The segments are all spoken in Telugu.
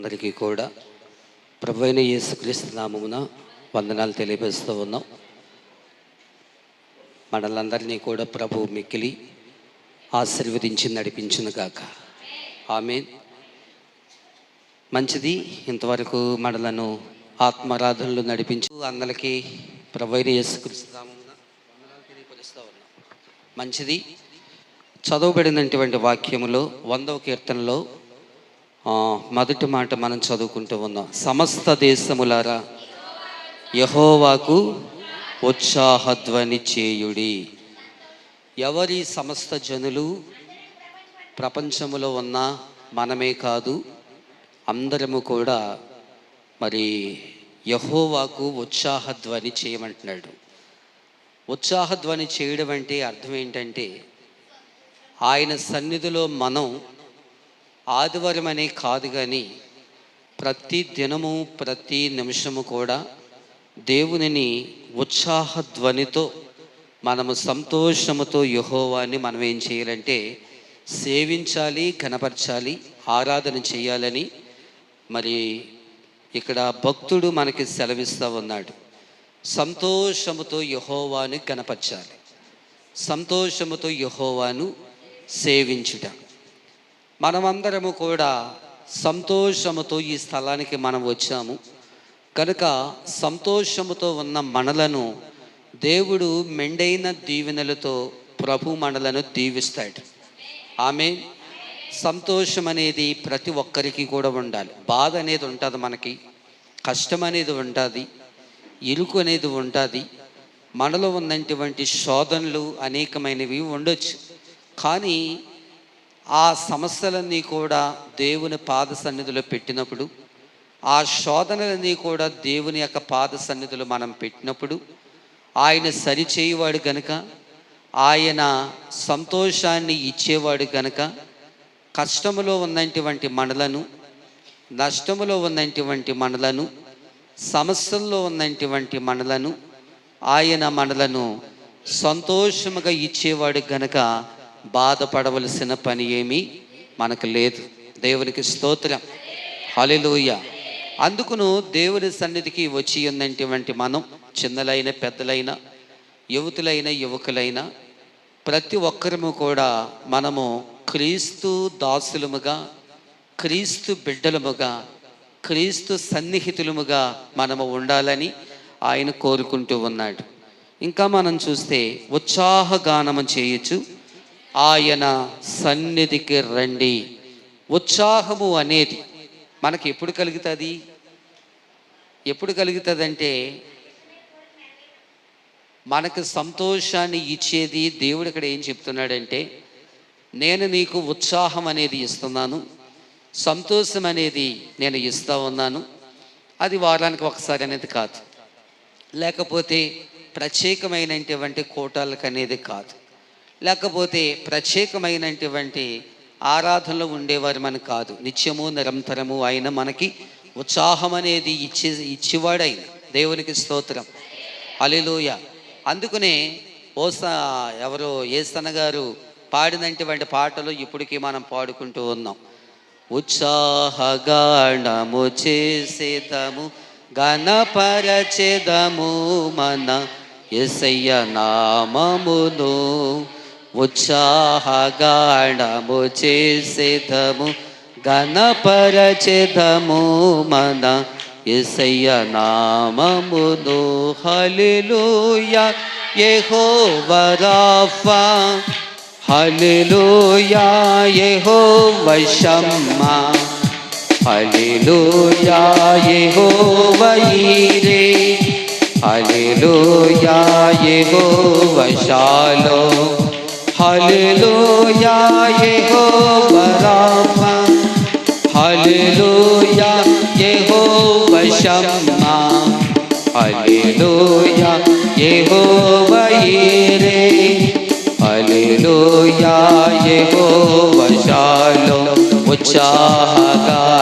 అందరికీ కూడా ప్రభువైన యేసుక్రీస్తు నామమున వందనాలు తెలియపరుస్తూ ఉన్నాం. మనలందరినీ కూడా ప్రభు మిక్కిలి ఆశీర్వదించి నడిపించును గాక. ఆమేన్. మంచిది. ఇంతవరకు మనలను ఆత్మారాధనలు నడిపించు అందరికీ ప్రభువైన యేసుక్రీస్తు నామమున వందనాలు తెలియపరుస్తూ ఉన్నాం. మంచిది. చదవబడినటువంటి వాక్యములో 100వ కీర్తనలో మొదటి మాట మనం చదువుకుంటూ ఉన్నాం. సమస్త దేశములారా యెహోవాకు ఉత్సాహధ్వని చేయుడి. ఎవరి సమస్త జనులు ప్రపంచములో ఉన్న మనమే కాదు, అందరము కూడా మరి యెహోవాకు ఉత్సాహధ్వని చేయమంటున్నాడు. ఉత్సాహధ్వని చేయడం అంటే అర్థం ఏంటంటే, ఆయన సన్నిధిలో మనం ఆదివారం అనే కాదు కానీ ప్రతి దినము ప్రతి నిమిషము కూడా దేవునిని ఉత్సాహధ్వనితో మనము సంతోషముతో యెహోవాని మనం ఏం చేయాలంటే సేవించాలి, కనపరచాలి, ఆరాధన చేయాలని మరి ఇక్కడ భక్తుడు మనకి సెలవిస్తూ ఉన్నాడు. సంతోషముతో యెహోవాను కనపరచాలి, సంతోషముతో యెహోవాను సేవించుట. మనమందరము కూడా సంతోషముతో ఈ స్థలానికి మనం వచ్చాము కనుక సంతోషముతో ఉన్న మనలను దేవుడు మెండైన దీవెనలతో ప్రభు మనలను దీవిస్తాడు. ఆమేన్. సంతోషం అనేది ప్రతి ఒక్కరికి కూడా ఉండాలి. బాధ అనేది ఉంటుంది, మనకి కష్టం అనేది ఉంటుంది, ఇరుకు అనేది ఉంటుంది, మనలో ఉన్నటువంటి శోధనలు అనేకమైనవి ఉండొచ్చు. కానీ ఆ సమస్యలన్నీ కూడా దేవుని పాద సన్నిధిలో పెట్టినప్పుడు, ఆ శోధనలన్నీ కూడా దేవుని యొక్క పాద సన్నిధిలో మనం పెట్టినప్పుడు ఆయన సరిచేయువాడు గనుక, ఆయన సంతోషాన్ని ఇచ్చేవాడు గనుక కష్టములో ఉన్నటువంటి మనలను, నష్టములో ఉన్నటువంటి మనలను, సమస్యల్లో ఉన్నటువంటి మనలను ఆయన మనలను సంతోషముగా ఇచ్చేవాడు గనుక బాధపడవలసిన పని ఏమీ మనకు లేదు. దేవునికి స్తోత్రం. హల్లెలూయా. అందుకును దేవుని సన్నిధికి వచ్చి ఉన్నటువంటి మనం, చిన్నలైన పెద్దలైన, యువతులైన యువకులైన ప్రతి ఒక్కరము కూడా మనము క్రీస్తు దాసులముగా, క్రీస్తు బిడ్డలముగా, క్రీస్తు సన్నిహితులముగా మనము ఉండాలని ఆయన కోరుకుంటూ ఉన్నాడు. ఇంకా మనం చూస్తే ఉత్సాహగానము చేయొచ్చు. ఆయన సన్నిధికి రండి. ఉత్సాహము అనేది మనకి ఎప్పుడు కలుగుతుంది? ఎప్పుడు కలుగుతుంది అంటే, మనకు సంతోషాన్ని ఇచ్చేది దేవుడు. ఇక్కడ ఏం చెప్తున్నాడంటే, నేను నీకు ఉత్సాహం అనేది ఇస్తున్నాను, సంతోషం అనేది నేను ఇస్తూ ఉన్నాను. అది వారానికి ఒకసారి అనేది కాదు, లేకపోతే ప్రత్యేకమైనటువంటి కోటాలకు అనేది కాదు, లేకపోతే ప్రత్యేకమైనటువంటి ఆరాధనలో ఉండేవారు మనకు కాదు. నిత్యము నిరంతరము ఆయన మనకి ఉత్సాహం అనేది ఇచ్చేవాడు ఆయన. దేవునికి స్తోత్రం. హల్లెలూయా. అందుకనే ఎవరో యేసన్న గారు పాడినటువంటి పాటలు ఇప్పటికీ మనం పాడుకుంటూ ఉన్నాం. ఉత్సాహగానము చేసేదము, గణపరచెదము మన యేసయ్య నామమును. ఉత్సాహగానము చేసేదము, గణపరచెదము మన యేసయ్య నామమును. హల్లెలూయా. యెహోవా రాఫా, హల్లెలూయా. యెహోవా షమ్మా, హల్లెలూయా. యెహోవా ఈరే, హల్లెలూయా. యెహోవా షాలోమ్, హల్లెలూయా. యెహోవా రాఫా, హల్లెలూయా. యెహోవా షమ్మా, హల్లెలూయా. యెహోవా ఈరే, హల్లెలూయా. యెహోవా షాలోమ్. ఉత్సాహగానము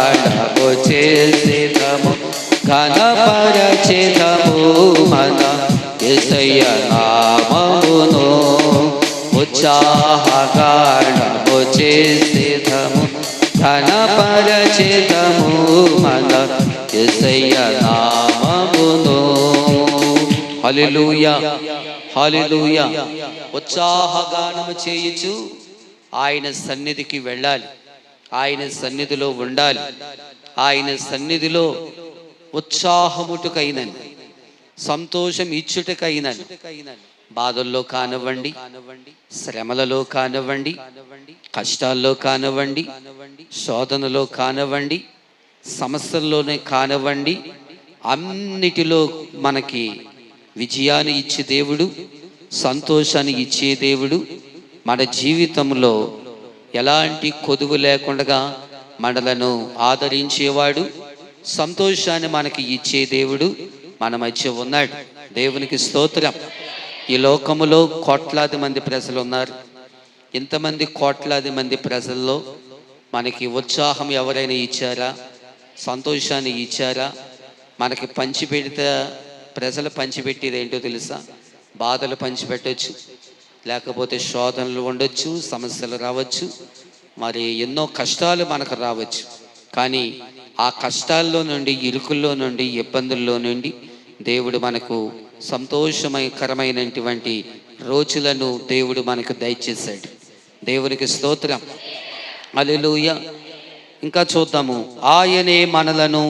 చేసేదము, ఘనపరచెదము మన యేసయ్య నామమును. ఉత్సాహగానము చేసేదము, ఘనపరచెదము మన యేసయ్య నామమును. హల్లెలూయా, హల్లెలూయా. ఉత్సాహగానము చేయుచు ఆయన సన్నిధికి వెళ్ళాలి, ఆయన సన్నిధిలో ఉండాలి. ఆయన సన్నిధిలో ఉత్సాహముటకైనను, సంతోషం ఇచ్చుటకైనను, బాధల్లో కానివ్వండి, శ్రమలలో కానివ్వండి, కష్టాల్లో కానివ్వండి, శోధనలో కానివ్వండి, సమస్యల్లోనే కానివ్వండి, అన్నిటిలో మనకి విజయాన్ని ఇచ్చే దేవుడు, సంతోషాన్ని ఇచ్చే దేవుడు, మన జీవితంలో ఎలాంటి కొదువు లేకుండా మనలను ఆదరించేవాడు, సంతోషాన్ని మనకి ఇచ్చే దేవుడు మన మధ్య ఉన్నాడు. దేవునికి స్తోత్రం. ఈ లోకములో కోట్లాది మంది ప్రజలు ఉన్నారు. ఇంతమంది కోట్లాది మంది ప్రజల్లో మనకి ఉత్సాహం ఎవరైనా ఇచ్చారా? సంతోషాన్ని ఇచ్చారా? మనకి పంచిపెడితే ప్రజలు పంచిపెట్టేది ఏంటో తెలుసా? బాధలు పంచిపెట్టచ్చు, లేకపోతే శోధనలు ఉండొచ్చు, సమస్యలు రావచ్చు, మరి ఎన్నో కష్టాలు మనకు రావచ్చు. కానీ ఆ కష్టాల్లో నుండి, ఇరుకుల్లో నుండి, ఇబ్బందుల్లో నుండి దేవుడు మనకు సంతోషకరమైనటువంటి రోజులను దేవుడు మనకు దయచేశాడు. దేవునికి స్తోత్రం. హల్లెలూయా. ఇంకా చూద్దాము. ఆయనే మనలను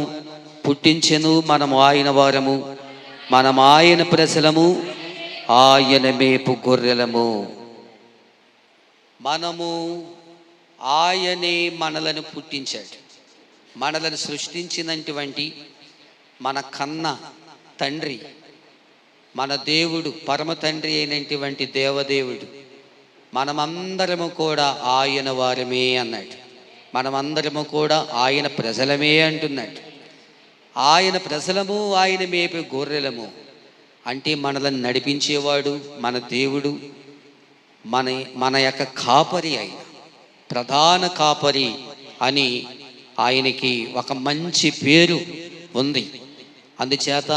పుట్టించెను, మనము ఆయన వారము, మనం ఆయన ప్రజలము, ఆయన మేపు గొర్రెలము. మనము ఆయనే మనలను పుట్టించాడు. మనలను సృష్టించినటువంటి మన కన్న తండ్రి, మన దేవుడు, పరమ తండ్రి అయినటువంటి దేవదేవుడు, మనమందరము కూడా ఆయన వారమే అన్నాడు. మనమందరము కూడా ఆయన ప్రజలమే అంటున్నాడు. ఆయన ప్రజలము, ఆయన మేపే గొర్రెలము అంటే మనలను నడిపించేవాడు మన దేవుడు, మన యొక్క కాపరి, అయిన ప్రధాన కాపరి అని ఆయనకి ఒక మంచి పేరు ఉంది. అందుచేత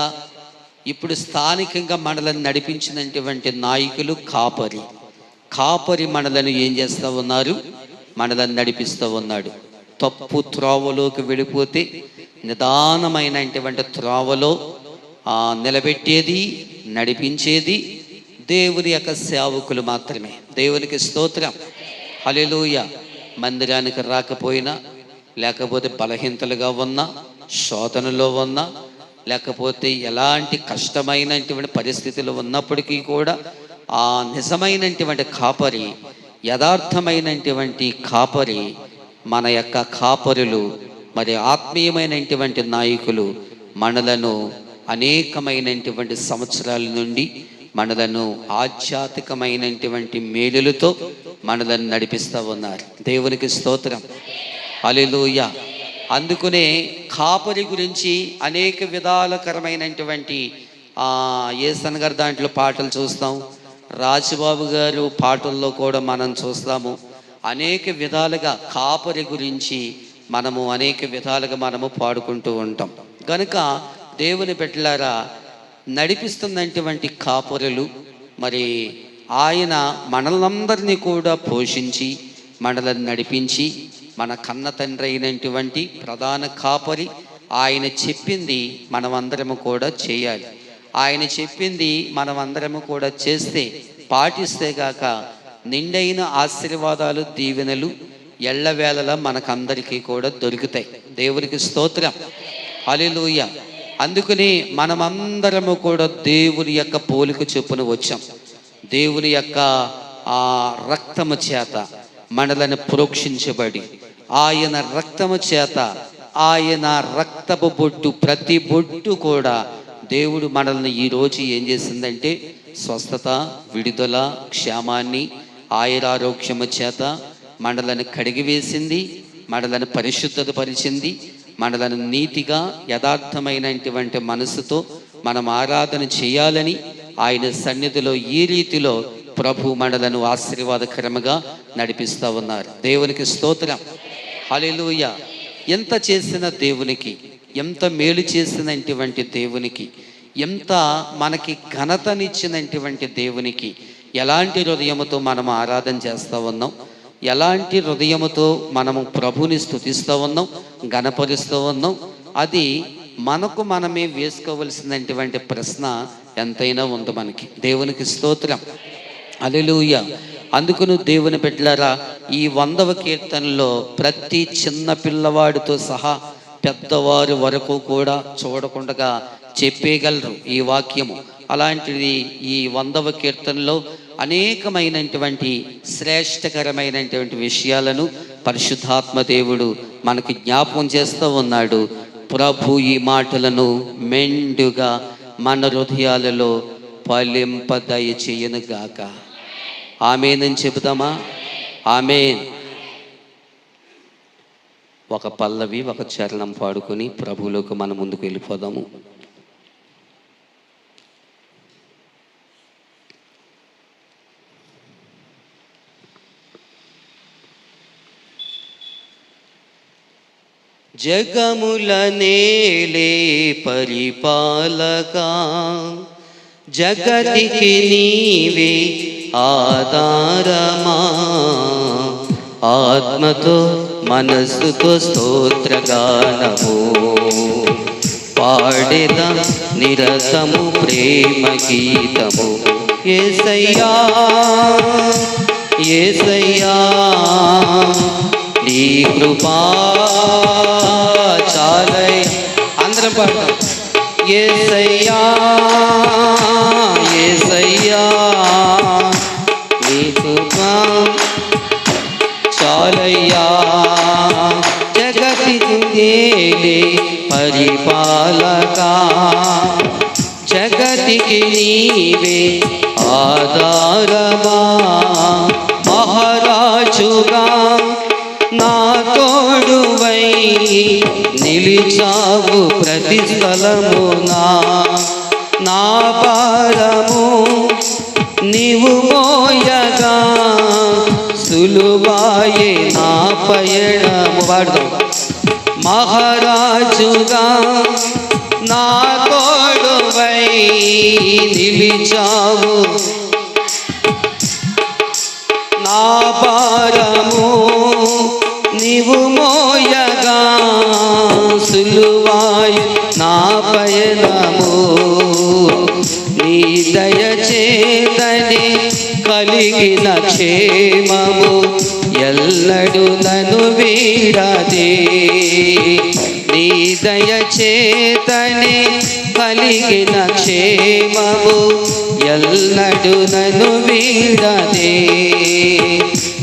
ఇప్పుడు స్థానికంగా మనలను నడిపించినటువంటి నాయకులు కాపరి మనలను ఏం చేస్తూ ఉన్నారు? మనలను నడిపిస్తూ ఉన్నాడు. తప్పు త్రోవలోకి వెళ్ళిపోతే నిదానమైనటువంటి త్రోవలో నిలబెట్టేది, నడిపించేది దేవుని యొక్క సేవకులు మాత్రమే. దేవునికి స్తోత్రం. హల్లెలూయా. మందిరానికి రాకపోయినా, లేకపోతే బలహీనతలుగా ఉన్నా, శోధనలో ఉన్నా, లేకపోతే ఎలాంటి కష్టమైనటువంటి పరిస్థితులు ఉన్నప్పటికీ కూడా ఆ నిజమైనటువంటి కాపరి, యథార్థమైనటువంటి కాపరి, మన యొక్క కాపరులు, మరి ఆత్మీయమైనటువంటి నాయకులు మనలను అనేకమైనటువంటి సంవత్సరాల నుండి మనలను ఆధ్యాత్మికమైనటువంటి మేలులతో మనలను నడిపిస్తూ ఉన్నారు. దేవునికి స్తోత్రం. హల్లెలూయా. అందుకనే కాపరి గురించి అనేక విధాలకరమైనటువంటి యేసన్ గారి దాంట్లో పాటలు చూస్తాం, రాజబాబు గారు పాటల్లో కూడా మనం చూస్తాము. అనేక విధాలుగా కాపరి గురించి మనము అనేక విధాలుగా మనము పాడుకుంటూ ఉంటాం. కనుక దేవుని బిడ్డలారా, నడిపిస్తున్నటువంటి కాపరులు, మరి ఆయన మనలందరినీ కూడా పోషించి మనలను నడిపించి మన కన్న తండ్రి అయినటువంటి ప్రధాన కాపరి ఆయన చెప్పింది మనమందరము కూడా చేయాలి. ఆయన చెప్పింది మనమందరము కూడా చేస్తే, పాటిస్తే గాక నిండైన ఆశీర్వాదాలు, దీవెనలు ఎల్లవేళలా మనకందరికీ కూడా దొరుకుతాయి. దేవునికి స్తోత్రం. హల్లెలూయా. అందుకని మనమందరము కూడా దేవుని యొక్క పోలిక చొప్పున వచ్చాం. దేవుని యొక్క రక్తము చేత మనలను ప్రోక్షించబడి, ఆయన రక్తము చేత, ఆయన రక్తపు బొట్టు, ప్రతి బొట్టు కూడా దేవుడు మనల్ని ఈరోజు ఏం చేసిందంటే స్వస్థత, విడుదల, క్షేమాన్ని, ఆయురారోగ్యము చేత మనలను కడిగివేసింది, మనలను పరిశుద్ధత పరిచింది. మనలను నీతిగా, యథార్థమైనటువంటి మనసుతో మనం ఆరాధన చేయాలని ఆయన సన్నిధిలో ఈ రీతిలో ప్రభు మనలను ఆశీర్వాదకరముగా నడిపిస్తూ ఉన్నారు. దేవునికి స్తోత్రం. హల్లెలూయా. ఎంత చేసిన దేవునికి, ఎంత మేలు చేసినటువంటి దేవునికి, ఎంత మనకి ఘనతనిచ్చినటువంటి దేవునికి ఎలాంటి హృదయముతో మనం ఆరాధన చేస్తూ ఉన్నాం. ఎలాంటి హృదయముతో మనము ప్రభుని స్తుతిస్తూ ఉన్నాం, గణపరుస్తూ ఉన్నాం, అది మనకు మనమే వేసుకోవలసినటువంటి ప్రశ్న ఎంతైనా ఉంది మనకి. దేవునికి స్తోత్రం, హల్లెలూయా. అందుకును దేవుని బిడ్డలారా, ఈ 100వ కీర్తనలో ప్రతి చిన్న పిల్లవాడితో సహా పెద్దవారు వరకు కూడా చూడకుండా చెప్పేయగలరు ఈ వాక్యము. అలాంటిది ఈ 100వ కీర్తనలో అనేకమైనటువంటి శ్రేష్టకరమైనటువంటి విషయాలను పరిశుద్ధాత్మ దేవుడు మనకి జ్ఞాపకం చేస్తూ ఉన్నాడు. ప్రభు ఈ మాటలను మెండుగా మన హృదయాలలో ఫలింప దయచేయును గాక. ఆమేనని చెబుతామా? ఆమేన్. ఒక పల్లవి, ఒక చరణం పాడుకొని ప్రభువులోకి మనం ముందుకు వెళ్ళిపోదాము. జగముల నేలే పరిపాలకా, జగతికి నీవే ఆధారమా, ఆత్మతో మనస్సుతో స్తోత్రగానము పాడెద నిరతము ప్రేమ గీతము. యేసయ్యా యేసయ్యా నీ కృపా చాలై. అందరం పాడతాం. యేసయ్యా యేసయ్యా నీ కృపా చాలయ్యా, జగతికి నీవే పరిపాలకా, జగతికి నీవే ఆధారమా, మహారాజుగా నా తోడువై నిలిచావు ప్రతి స్థలమునా, నా భారము నీవు మోయగా సులువాయే నా పయనము. వాడదాం. మహారాజుగా నా తోడువై నిలిచావు, నా భారము నీవు మోయగా సులువాయే నా పయనము. నీ దయచేతనే కలిగిన క్షేమము ఎల్లడు నన్ను వీడదే, నీ దయచేతనే కలిగిన క్షేమము ఎల్లడు నన్ను వీడదే.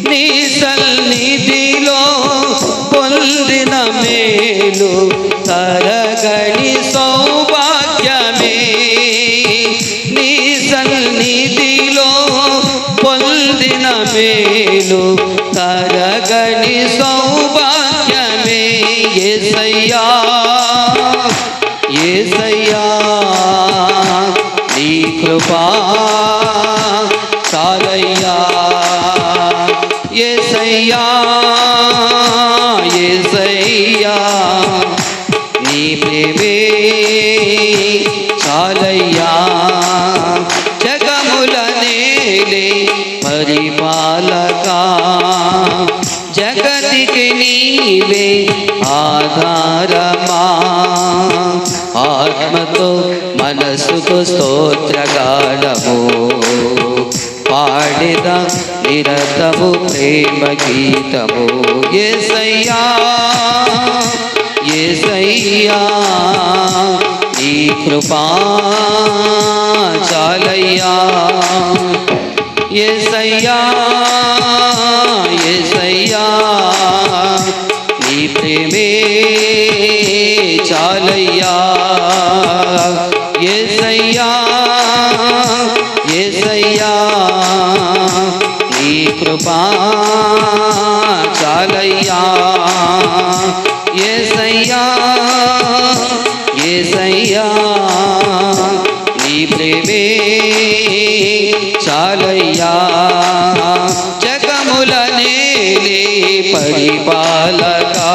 నీ సన్నిధిలో పొందిన మేలు తరగని సౌభాగ్యమే, నీ సన్నిధిలో పొందిన మేలు తరగని సౌభాగ్యమే. యేసయ్యా యేసయ్యా నీ కృపా చాలయ్యా, యేసయ్యా యేసయ్యా నీ ప్రేమే చాలయ్యా, జగముల నేలే పరిపాలకా, జగతికి నీవే ఆధారమా, ఆత్మతో మనస్సుతో స్తోత్రగానము పాడెద నిరతము ప్రేమ గీతము. యేసయ్యా యేసయ్యా నీ కృపా చాలయ్యా, యేసయ్యా యేసయ్యా నీ ప్రేమే చాలయ్యా, యేసయ్యా యేసయ్యా నీ కృపా చాలయ్యా, యేసయ్యా యేసయ్యా నీ ప్రేమే చాలయ్యా, జగముల నేలే పరిపాలకా,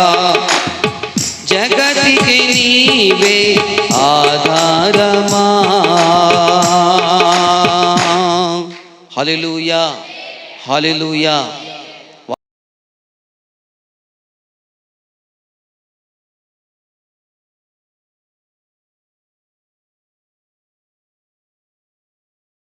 జగతికి నీవే ఆధారమా. హల్లెలూయా హల్లెలూయా.